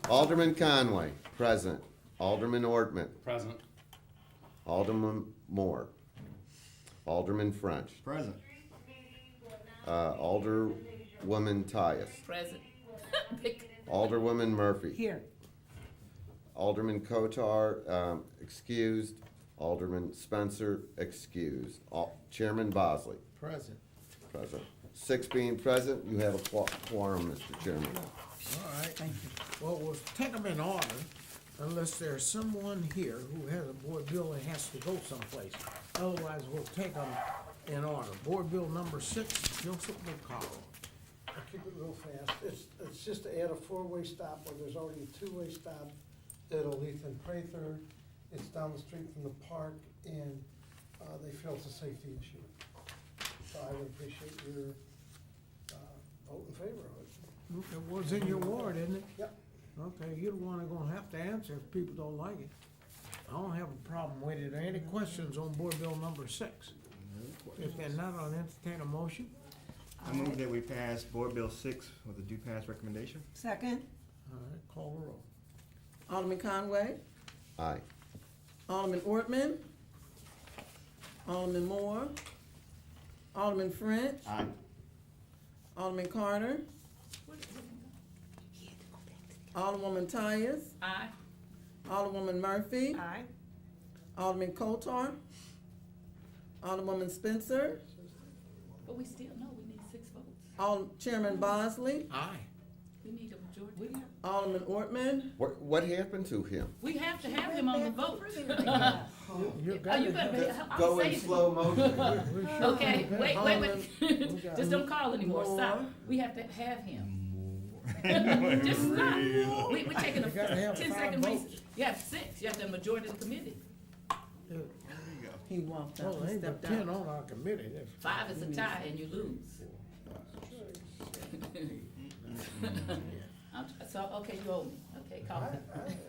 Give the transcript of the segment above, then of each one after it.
Alderman Conway, present. Alderman Ortman, Present. Alderman Moore, Alderman French, Present. Alderwoman Tyus, Present. Alderwoman Murphy, Here. Alderman Kotar, excused, Alderman Spencer, excused, Chairman Bosley, Present. present. 6 being present, you have a quorum, Mr. Chairman. All right. Thank you. Well, we'll take them in order unless there's someone here who has a board bill that has to go someplace. Otherwise, we'll take them in order. Board Bill number 6, Joseph Vaccaro. I'll keep it real fast. It's just to add a four-way stop where there's already a two-way stop at Oleatha and Prather. It's down the street from the park, and they feel it's a safety issue. So I would appreciate your vote in favor of it. It was in your ward, isn't it? Yep. Okay, you're the one that's gonna have to answer if people don't like it. I don't have a problem with it. Are any questions on Board Bill number 6? If they're not, I'll entertain a motion. I move that we pass Board Bill 6 with a do pass recommendation. Second. All right, call the roll. Alderman Conway, Aye. Alderman Ortman, Alderman Moore, Alderman French, Aye. Alderman Carter, Alderwoman Tyus, Aye. Alderwoman Murphy, Aye. Alderman Kotar, Alderwoman Spencer, But we still know we need 6 votes. Chairman Bosley, Aye. We need a majority. Alderman Ortman, What happened to him? We have to have him on the vote. You Oh, got you it. better, I'll Go say in it. slow motion. We sure Okay, can. wait. Just don't call anymore, stop. Moore. We have to have him. Just stop. We're taking a You gotta have 10-second 5 recess. votes. You have 6, you have the majority of the committee. he walked Well, out, there he ain't but stepped 10 out. on our committee. That's- 5 is a tie and you lose. So, okay, you owe me, okay, call I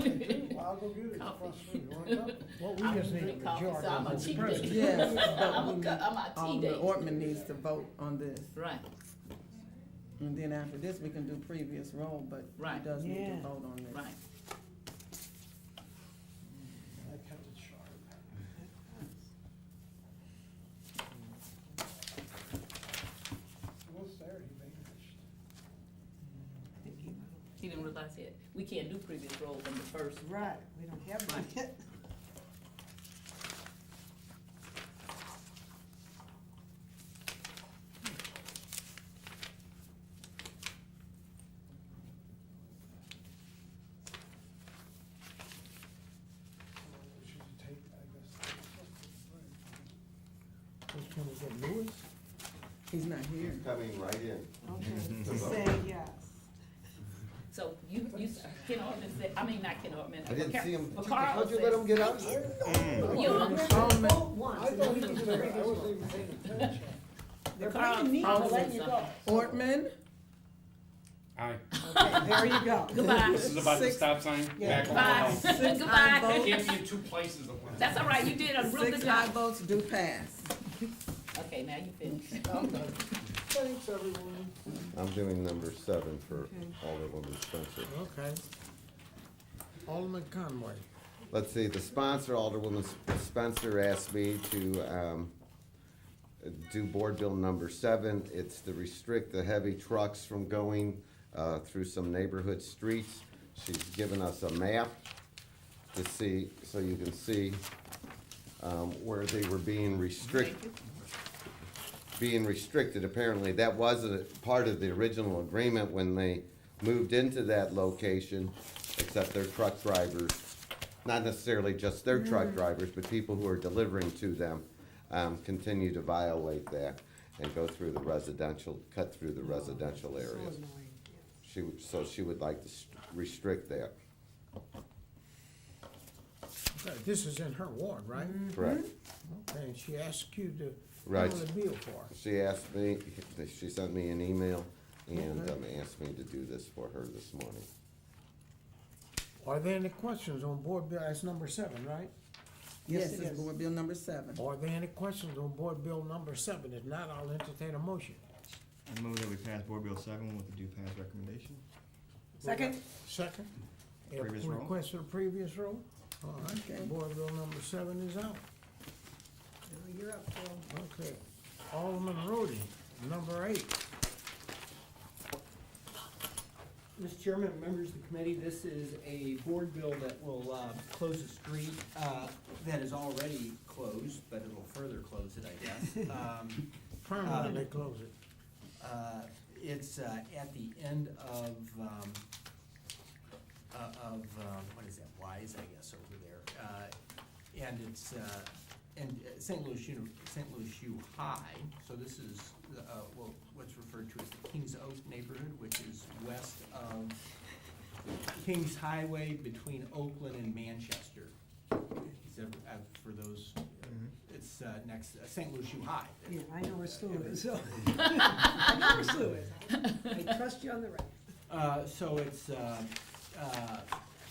me. do. Well, I'll go get it Coffee. across the street. You wanna come? Well, we I'm just need a drinking coffee, majority so I'm of a the cheat president. day. Yes, but I'm we need- I'm a tea Alderman day. Ortman needs to vote on this. Right, And then after this, we can do previous roll, but he Right. does need to Yeah. vote on this. right. I kept it sharp. Well, Saturday, vanished. He didn't realize it. We can't do previous rolls on the first. Right, we don't have one Right. yet. Should you take, I guess. Which one is it, Lewis? He's not here. He's coming right in. Okay, say yes. So you, Ken Ortman said, I mean, not Ken Ortman. I didn't see him. Vaccaro How'd you let him says- get out here? You don't- Alderman, I thought he was there, I wasn't even paying attention. Vaccaro said something. Ortman, Aye. there you go. Goodbye. This is about the Six. stop sign? Yeah. Back on Goodbye. the hill. Goodbye. votes. Can't be in 2 places at once. That's all right, you did a real good 6 aye job. votes do pass. Okay, now you finish. I'm done. Thanks, everyone. I'm doing number 7 for Alderwoman Spencer. Okay. Alderman Conway. Let's see, the sponsor, Alderwoman Spencer, asked me to do Board Bill number 7. It's to restrict the heavy trucks from going through some neighborhood streets. She's given us a map to see, so you can see where they were being restricted. Apparently, that wasn't part of the original agreement when they moved into that location, except their truck drivers, not necessarily just their truck drivers, but people who are delivering to them, continue to violate that and go through the residential, cut through the residential areas. So she would like to restrict that, Okay, this is in her ward, right? correct? Okay, and she asked you to Right. fill the bill for her. She asked me, she sent me an email and asked me to do this for her this morning. Are there any questions on Board Bill, that's number 7, right? Yes, it's Board Bill number 7. Are there any questions on Board Bill number 7? If not, I'll entertain a motion. I move that we pass Board Bill 7 with a do pass recommendation. Second? Second? Previous roll. Request for the previous roll? All right, Okay. board bill number 7 is out. You're up, Phil. Okay. Alderman Roddy, number 8. Mr. Chairman, members of the committee, this is a board bill that will close a street that is already closed, but it'll further close it, I guess. Permanently close it. It's at the end of, what is that, Wise, I guess, over there. And it's, St. Louis U High, so this is, what's referred to as the Kings Oak neighborhood, which is west of Kingshighway between Oakland and Manchester. So, for those, it's next, St. Louis U High. Yeah, I know where SLU is, so. I know where SLU is. I trust you on the right. So it's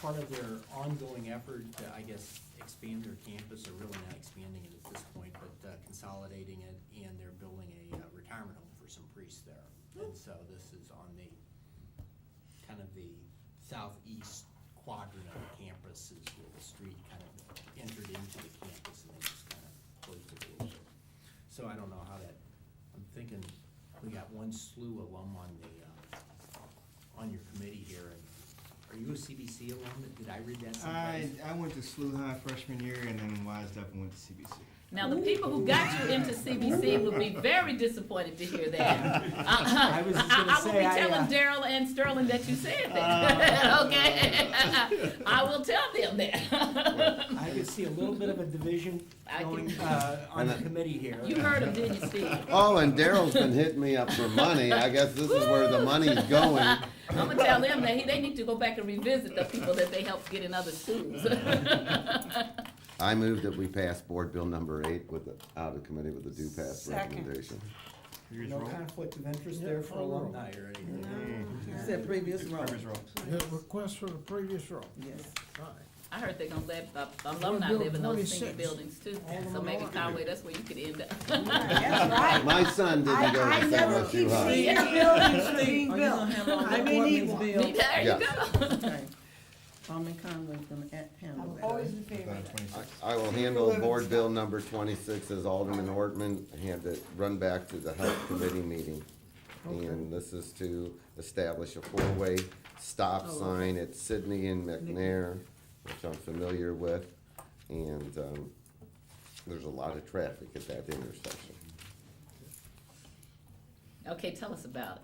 part of their ongoing effort to, I guess, expand their campus, or really not expanding it at this point, but consolidating it, and they're building a retirement home for some priests there. And so this is on the, kind of the southeast quadrant of the campus is where the street kind of entered into the campus, and they just kind of closed it a little bit. So I don't know how that, I'm thinking, we got one SLU alum on the, on your committee here, and are you a CBC alum? Did I read that someplace? I went to SLU High freshman year and then wised up and went to CBC. Now, the people who got you into CBC would be very disappointed to hear that. I was just gonna I will be say, telling Daryl and Sterling that you said that, okay? I will tell them that. I could see a little bit of a division I can- going, on the committee here. You heard him, didn't you, Steve? Oh, and Daryl's been hitting me up for money. I guess this is where the money's going. I'm gonna tell them that they need to go back and revisit the people that they helped get in other schools. I move that we pass board bill number 8 out of committee with a due pass Second. recommendation. Previous No roll. conflict of interest Yeah, there for call the roll. alumni or anything? You said previous roll. Previous roll. The request for the previous roll. Yes. All right. I heard they're gonna let alumni Bill live in those senior 26. buildings too, so Alderman maybe Orton. Conway, that's where you could end up. That's right. My son didn't go to I St. never Louis keep U High. seeing your buildings being Are you built. gonna have all I the may need ordinance one. bills? There you Yes. go. Okay. Alderman Conway's gonna handle I'm that. always in favor of that. 26. I will handle board bill number 26 as Alderman Ortman. I had to run back to the health committee meeting. And this is to establish a 4-way stop sign at Sydney and McNair, which I'm familiar with. And there's a lot of traffic at that intersection. Okay, tell us about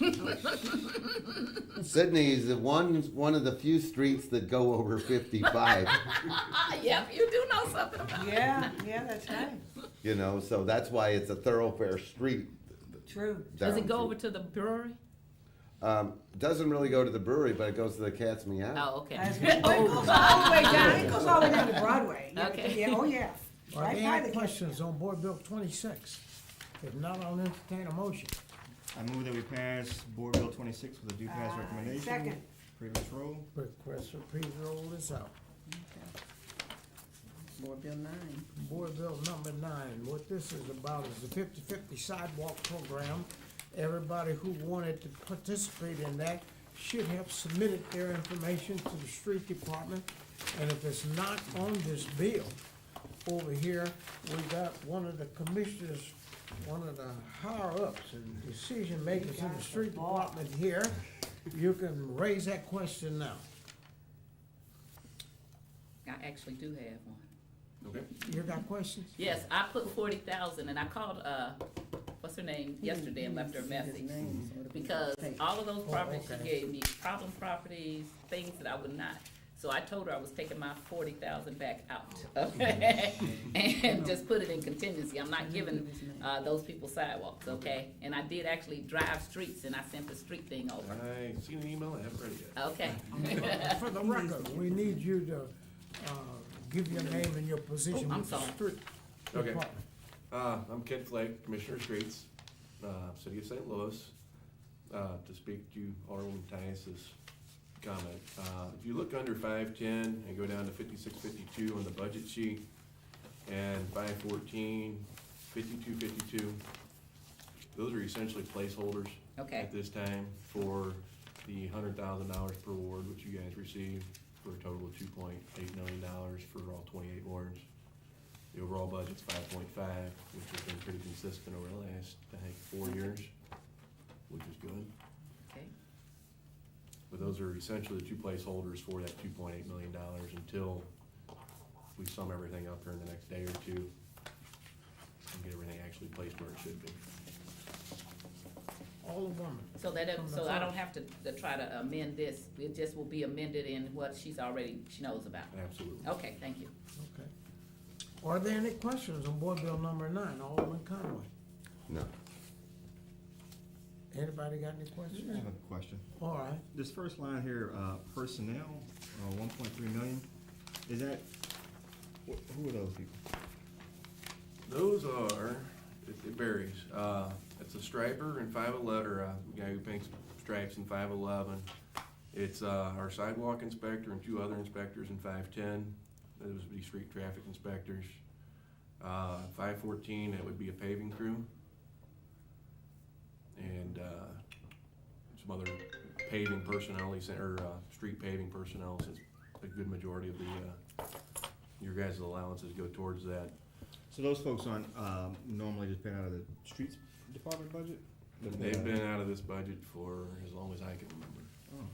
it. Sydney is one of the few streets that go over 55. Yeah, you do know something about it. Yeah, that's right. You know, so that's why it's a thoroughfare street. True. Does down it go to- over to the brewery? Doesn't really go to the brewery, but it goes to the Cat's Meow. Oh, okay. It goes all the way down, it goes all the way down to Broadway. Yeah, Okay. Yeah, oh, yeah. Are Right there by any the questions on board bill 26? If not, I'll entertain a motion. I move that we pass board bill 26 with a due pass recommendation. Second. Previous roll. Request for previous roll is out. Board Bill 9. Board bill number 9, what this is about is the 50-50 sidewalk program. Everybody who wanted to participate in that should have submitted their information to the street department. And if it's not on this bill, over here, we got one of the commissioners, one of the higher-ups and decision makers in the street department here. You can raise that question now. I actually do have one. You got questions? Yes, I put 40,000 and I called, what's her name, yesterday and left her a message. Because all of those properties she okay. gave me, problem properties, things that I would not. So I told her I was taking my 40,000 back out, okay? And just put it in contingency. I'm not giving, those people sidewalks, okay? And I did actually drive streets and I sent the street thing over, I seen an email, I haven't read it yet. okay? For the record, we need you to, give your name and your position Oh, I'm with the sorry. street Okay. department. I'm Ken Flake, Commissioner of Streets, City of St. Louis, to speak to Alderwoman Tyus's comment. If you look under 510 and go down to 5652 on the budget sheet, and 514, 5252, those are essentially placeholders Okay. at this time for the $100,000 per ward, which you guys received, for a total of $2.8 million for all 28 wards. The overall budget's 5.5, which has been pretty consistent over the last, I think, 4 years, which is good. Okay, But those are essentially the two placeholders for that $2.8 million until we sum everything up here in the next day or two and get everything actually placed where it should be. Alderwoman. so that, From the so I don't first. have to try to amend this, it just will be amended in what she knows about. Absolutely. Okay, thank you. Okay. Are there any questions on Board Bill number 9, Alderman Conway? No. Anybody got any I questions? have a question. All right. This first line here, personnel, 1.3 million, is that, who are those people? Those are, it varies. It's a striper in 511, or a guy who paints stripes in 511. It's our sidewalk inspector and 2 other inspectors in 510. Those would be street traffic inspectors. 514, that would be a paving crew. And some other paving personnel, or street paving personnel, since a good majority of your guys' allowances go towards that. So those folks aren't normally just paid out of the streets department budget? They've been out of this budget for as long as I can remember. Oh,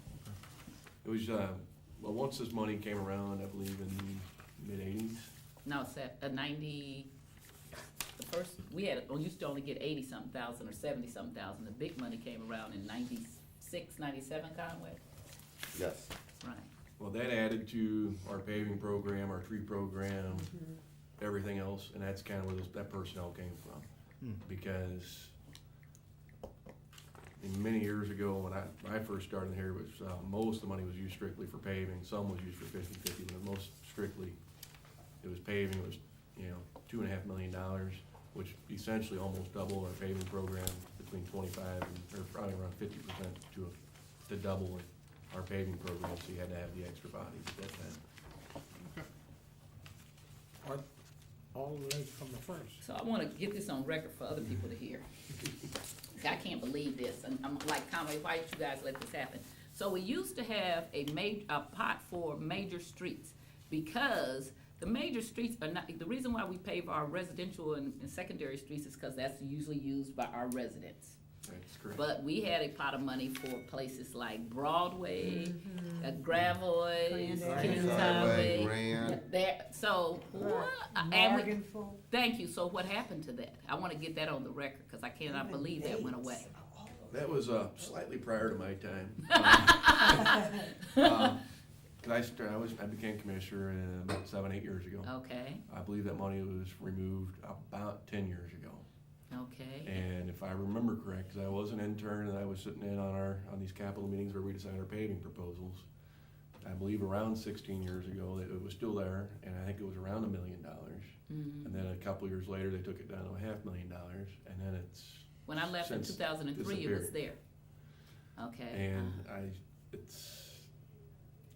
It was, well, once this money came around, I believe in the mid-80s. No, it's at 90, the first, we used to only get 80-something thousand or 70-something thousand. The big money came around in 96, 97, Conway? Yes. Right. Well, that added to our paving program, our tree program, everything else, and that's kind of where that personnel came from. Because many years ago, when I first started here, it was, most of the money was used strictly for paving. Some was used for 50/50, but most strictly, it was paving. It was, $2.5 million, which essentially almost doubled our paving program between 25 or probably around 50% to double our paving program, so you had to have the extra bodies at that time. Are all the ladies from the first? So I wanna get this on record for other people to hear. I can't believe this, and I'm like, Conway, why did you guys let this happen? So we used to have a pot for major streets, because the major streets are not, the reason why we pave our residential and secondary streets is because that's usually used by our residents. That's correct. But we had a pot of money for places like Broadway, Gravois, Kingshighway. Grant. There, so, what? And we, thank you, so what happened to that? I wanna get that on the record, cause I cannot believe that went away. That was slightly prior to my time. Cause I became commissioner about 7-8 years ago. Okay, I believe that money was removed about 10 years ago. okay, And if I remember correct, cause I was an intern and I was sitting in on these capital meetings where we decided our paving proposals. I believe around 16 years ago that it was still there, and I think it was around $1 million. mhm. And then a couple years later, they took it down to $500,000, and then it's When I left in since 2003, it was there. Okay. And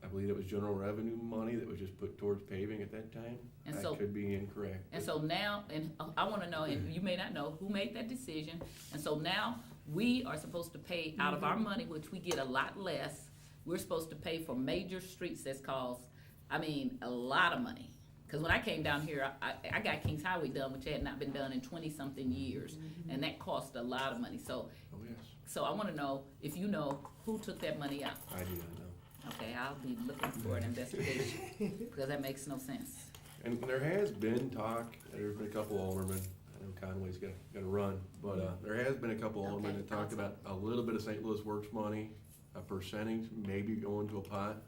I believe it was general revenue money that was just put towards paving at that time. And I so- could be incorrect. And so now, and I wanna know, and you may not know, who made that decision, and so now, we are supposed to pay out of our money, which we get a lot less, we're supposed to pay for major streets that's cost, a lot of money. Cause when I came down here, I got Kingshighway done, which had not been done in 20-something years, and that cost a lot of money, so, Oh, yes, so I wanna know, if you know, who took that money out? I do not know. Okay, I'll be looking for an investigation, because that makes no sense. And there has been talk, there's been a couple aldermen, I know Conway's got to run, but there has been a couple aldermen Okay, that talked about a little bit of St. Louis Works money, a percentage, maybe going to a pot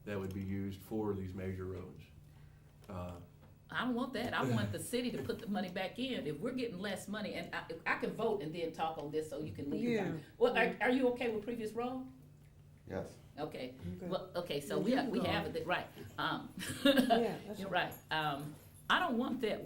that would be used for these major roads. I don't want that. I want the city to put the money back in. If we're getting less money, and I can vote and then talk on this so you can leave. Yeah. Well, are you okay with previous roll? Yes. Okay, Okay. well, okay, so Yeah, we you can we go. have it, right, Yeah, that's you're right. I don't want that,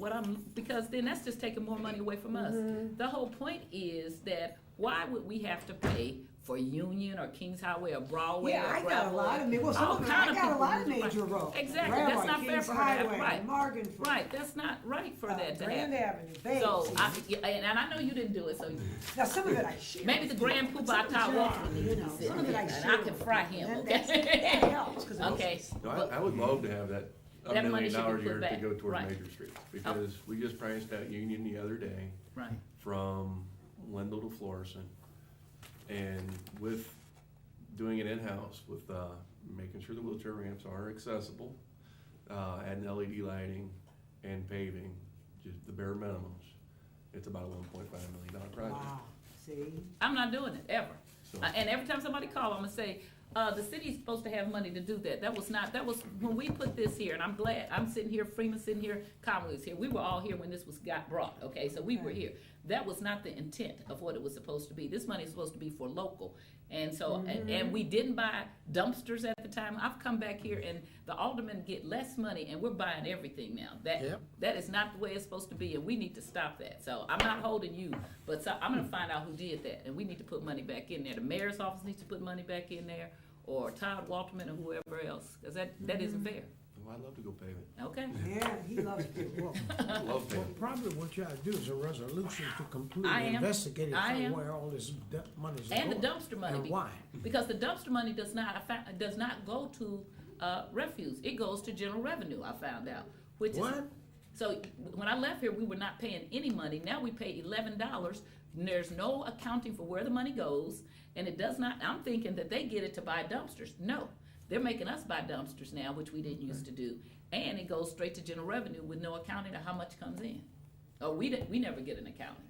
because then that's just taking more money away from us. The whole point is that, why would we have to pay for Union or Kingshighway or Broadway or Yeah, I got a Bravo? lot of, well, some All of them, kind I got a people lot of use it. major roads. Exactly, that's Railroad, not fair for her to have, Kingshighway, right. Morgan. Right, that's not right for that to Grand happen. Avenue, Bates. So, and I know you didn't do it, so Now, some of it I share. maybe the Grand Poobah Todd Walker needs to be sitting Some of it there, I and share. I can fry him, That okay? helps, 'cause it Okay, No, I would love to have that $1 That money million should be a put year to back, go towards right. major streets, because we just priced out Union the other day right, from Wendell to Florissant. And with doing it in-house, with, making sure the wheelchair ramps are accessible, adding LED lighting and paving, just the bare minimums, it's about a $1.5 million project. Wow, see? I'm not doing it, ever. So- And every time somebody call, I'm gonna say, the city's supposed to have money to do that. That was when we put this here, and I'm glad, I'm sitting here, Freeman's sitting here, Conway was here. We were all here when this got brought, okay? So we were here. That was not the intent of what it was supposed to be. This money is supposed to be for local. And so, and we didn't buy dumpsters at the time. I've come back here and the aldermen get less money and we're buying everything now. Yep. That is not the way it's supposed to be, and we need to stop that. So I'm not holding you, but so I'm gonna find out who did that, and we need to put money back in there. The mayor's office needs to put money back in there, or Todd Walterman or whoever else, cause that isn't fair, Well, I'd love to go pave it. okay? Yeah, he loves it. Well, I love well, paving. probably what you ought to do is a resolution to I completely am. investigate it, I find am. where all this money's And going. the dumpster money. And why? Because the dumpster money does not go to, refuse, it goes to general revenue, I found out, which is. What? So when I left here, we were not paying any money. Now we pay $11. There's no accounting for where the money goes, and it does not. I'm thinking that they get it to buy dumpsters. No, they're making us buy dumpsters now, which we didn't used to do, and it goes straight to general revenue with no accounting of how much comes in. Oh, we never get an accounting.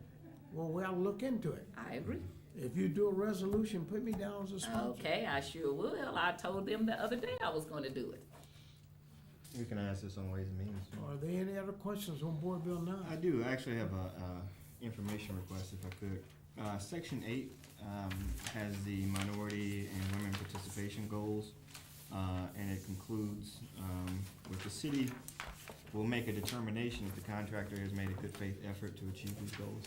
Well, we'll look into it. I agree. If you do a resolution, put me down as a sponsor. Okay, I sure will. I told them the other day I was going to do it. We can ask this on Ways and Means. Are there any other questions on Board Bill 9? I do actually have a information request, if I could. Section 8 has the minority and women participation goals, and it concludes with the city will make a determination if the contractor has made a good faith effort to achieve these goals.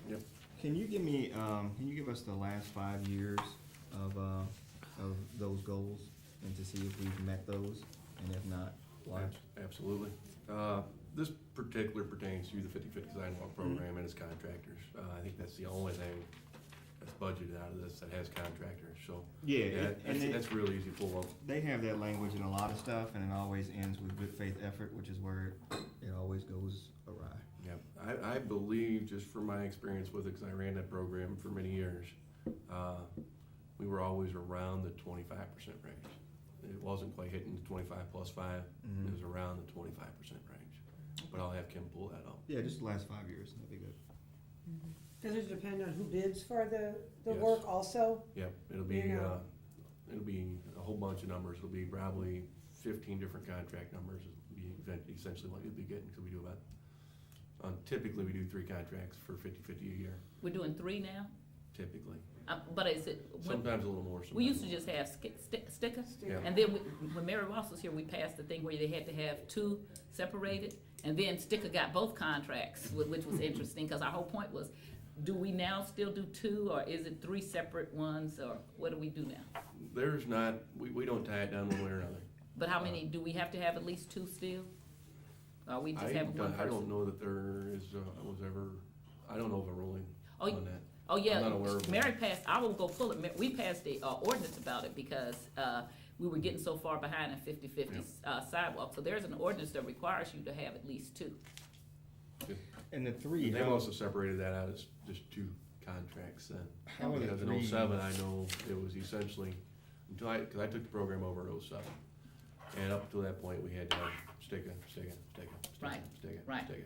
Yep. Can you give me, can you give us the last 5 years of those goals and to see if we've met those, and if not, why? Absolutely. This particular pertains to the 50/50 sidewalk program and its contractors. I think that's the only thing that's budgeted out of this that has contractors, so. Yeah, and That's real easy to pull up. they have that language in a lot of stuff, and it always ends with good faith effort, which is where it always goes awry. Yep, I believe, just from my experience with it, because I ran that program for many years, we were always around the 25% range. It wasn't quite hitting the 25 plus 5, it was around the 25% range. But I'll have Kim pull that up. Yeah, just the last 5 years, that'd be good. Does it depend on who bids for the Yes. work also? Yep, it'll be a whole bunch of numbers, it'll be probably 15 different contract numbers, it'll be essentially what you'll be getting, because we do about, typically we do 3 contracts for 50/50 a year, We're doing 3 now, typically. but is it? Sometimes a little more, sometimes. We used to just have sticker, Yeah. and then when Mary Ross was here, we passed the thing where they had to have 2 separated, and then sticker got both contracts, which was interesting, because our whole point was, do we now still do 2, or is it 3 separate ones, or what do we do now? There's not, we don't tie it down one way or another. But how many, do we have to have at least 2 still? Or we just I have one person? I don't know that there is, I don't know of a ruling Oh, on that. Oh, yeah, I'm not aware of Mary passed, I will go pull it, we passed the ordinance about it because we were getting so far behind in 50/50 sidewalk. So there's an ordinance that requires you to have at least 2. And the 3, They must have separated that out as just 2 contracts then. How are the Because in 3? '07, I know it was essentially, because I took the program over in '07. And up to that point, we had to have sticker. Right, right.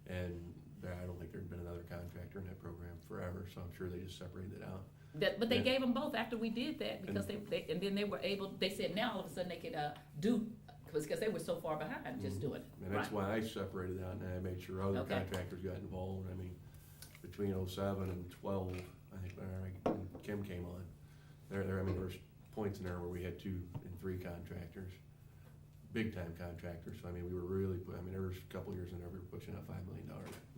And I don't think there'd been another contractor in that program forever, so I'm sure they just separated it out. But they Yeah. gave them both after we did that, because And- and then they were able, they said now all of a sudden they could do, because they were so far behind just doing it. And that's Right. why I separated out, and I made sure other Okay. contractors got involved. I mean, between '07 and '12, I think, when Kim came on, there, I mean, there was points in there where we had 2 and 3 contractors. big time contractors. So I mean, we were really, there was a couple years in there, we were pushing out $5 million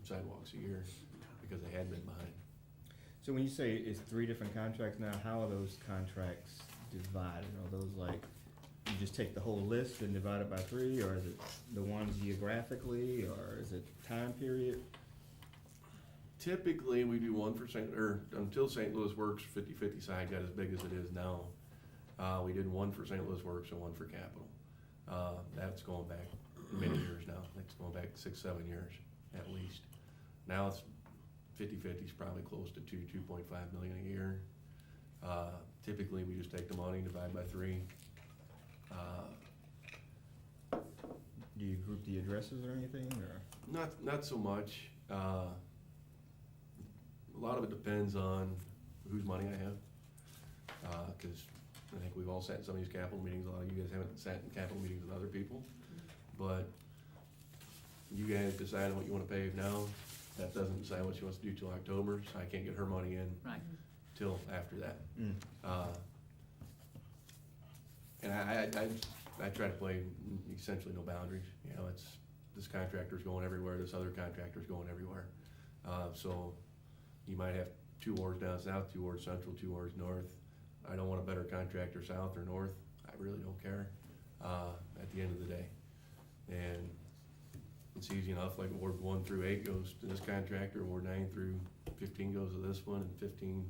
sidewalks a year because they had been behind. So when you say it's 3 different contracts now, how are those contracts divided? Are those like, you just take the whole list and divide it by 3, or is it the ones geographically, or is it time period? Typically, we do one for until St. Louis Works 50/50 side got as big as it is now. We did one for St. Louis Works and one for Capital. That's going back many years now. That's going back 6-7 years at least. Now it's 50/50 is probably close to 2.5 million a year. Typically, we just take the money, divide by 3. Do you group the addresses or anything, or? Not so much. A lot of it depends on whose money I have. Cause I think we've all sat in some of these capital meetings. A lot of you guys haven't sat in capital meetings with other people. But you guys decide on what you wanna pave now. That doesn't decide what she wants to do till October, so I can't get her money in Right. till after that. Mm. And I try to play essentially no boundaries. You know, it's, this contractor's going everywhere, this other contractor's going everywhere. So you might have 2 wards down south, 2 wards central, 2 wards north. I don't want a better contractor south or north. I really don't care, at the end of the day. And it's easy enough, like Ward 1 through 8 goes to this contractor, Ward 9 through 15 goes to this one, and 15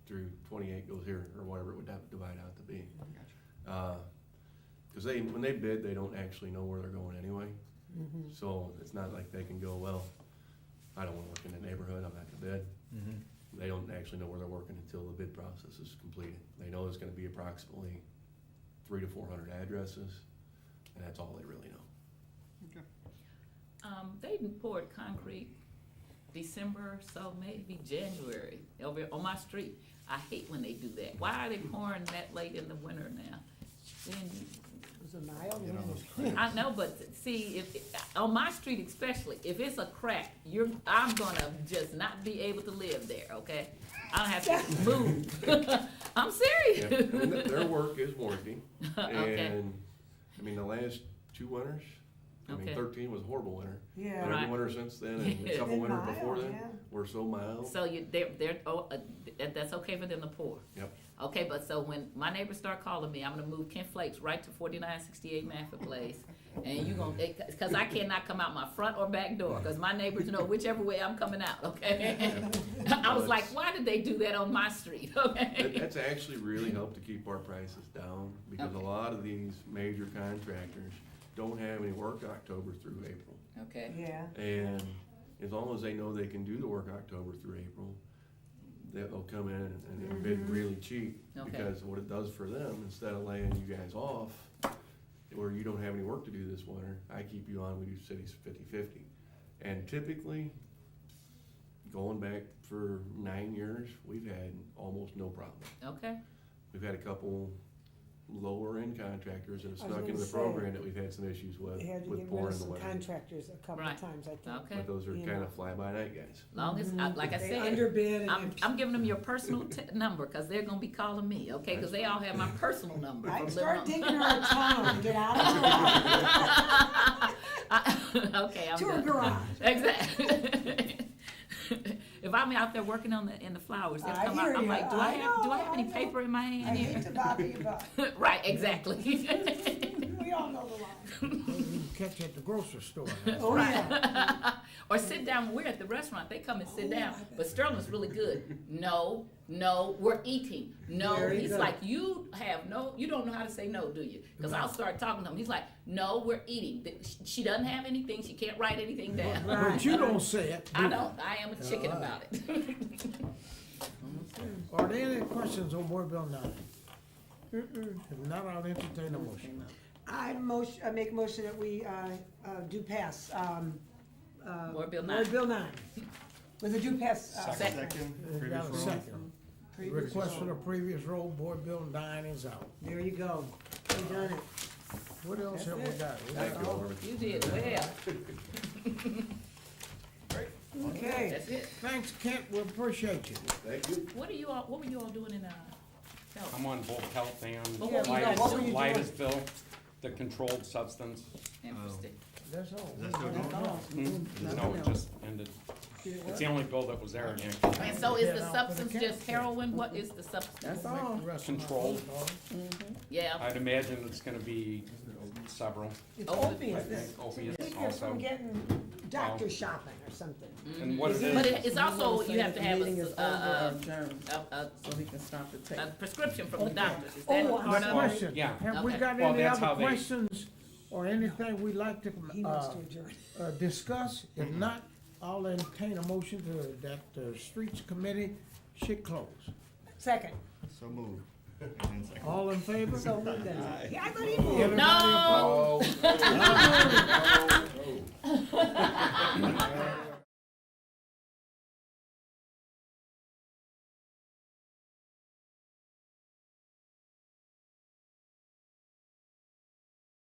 through 28 goes here, or whatever it would have to divide out to be. Cause when they bid, they don't actually know where they're going anyway. So it's not like they can go, well, I don't wanna work in the neighborhood, I'm not gonna bid. Mm-hmm. They don't actually know where they're working until the bid process is completed. They know it's gonna be approximately 300 to 400 addresses, and that's all they really know. They poured concrete December, so maybe January, over on my street. I hate when they do that. Why are they pouring that late in the winter now? Then, It was a mild. I know, but see, on my street especially, if it's a crack, I'm gonna just not be able to live there, okay? I'll have to move. I'm serious. Yeah, and their work is warranty, Okay. and, I mean, the last 2 winters, I mean, Okay. 13 was a horrible winter. Yeah. But every Right. winter since then, and a couple Been winters mild, before then, yeah. were so mild. So that's okay for them to pour? Yep. Okay, but so when my neighbors start calling me, I'm gonna move Ken Flakes right to 4968 Manford Place. And you gonna, cause I cannot come out my front or back door, cause my neighbors know whichever way I'm coming out, okay? I was like, why did they do that on my street, okay? That's actually really helped to keep our prices down, because a Okay. lot of these major contractors don't have any work October through April. Okay, Yeah. And as long as they know they can do the work October through April, they'll come in and bid really cheap. Okay. Because what it does for them, instead of laying you guys off, where you don't have any work to do this winter, I keep you on, we do cities 50/50. And typically, going back for 9 years, we've had almost no problem. okay, We've had a couple lower end contractors that have I was snuck into gonna the say, program that we've had some issues with They had to get rid pouring of in the some winter. contractors a couple Right. of times, I think. okay. But those are You kind know. of fly-by-night guys. Long as, like I They said, underbid and I'm giving them your personal number, cause they're gonna be calling me, okay? Cause they all have my personal number. I from start living digging her a tunnel, get out of the Okay, I'm to her done. garage. Exactly. If I'm out there working in the flowers, they'll I come out, hear I'm ya. like, do I I have know, any I paper in my I hand hate here? to bother you, but Right, exactly. we all know the line. You catch at the grocery store. Oh, yeah. Or sit down, when we're at the restaurant, they come and sit down, but Sterling's really good. No, we're eating. No, Very he's good. like, you don't know how to say no, do you? Cause I'll start talking to him, he's like, no, we're eating. She doesn't have anything, she can't write anything down. But you don't say it. I don't, I am a chicken about it. Are there any questions on Board Bill 9? If not, I'll entertain a motion. I make a motion that we, do pass, Board Bill 9. Board Bill 9. With a do pass, Second. We've got a second. previous Request for the roll. previous roll, Board Bill 9 is out. There you go. We done it. What else have we That's it. got? We Thank got you, all- Alderman. You did well. Okay. That's it. Thanks, Kent, we appreciate you. Thank you. What were you all doing in, I'm on both health and But what were you doing? What were you doing? Lightisville. the controlled substance. Interesting. That's all. That's still That's going? all. No, Nothing it else. just ended. It's the only bill that was there, Yankee. And so is the Yeah, substance for the just cat. heroin? What is the substance? That's Make all. the rest of my Controlled. phone calls. Yeah, I'd imagine it's gonna be several. It's Oh, opiates. think opiates Keep you also. from getting doctor Oh. shopping or something. And what it but is, it's also, you have to have The meeting is over a, or adjourned, a so he can stop the tape. prescription from the Okay. doctor. Is Oh, that I'm part of it? sorry. Question, Yeah. have we Okay. got Well, any that's how other they- questions or anything we'd like to, He wants to adjourn. discuss? If not, I'll entertain a motion that the streets committee should close. Second. So moved. And then second. All in favor? So moved then. Yeah, I got it. Everybody No. opposed?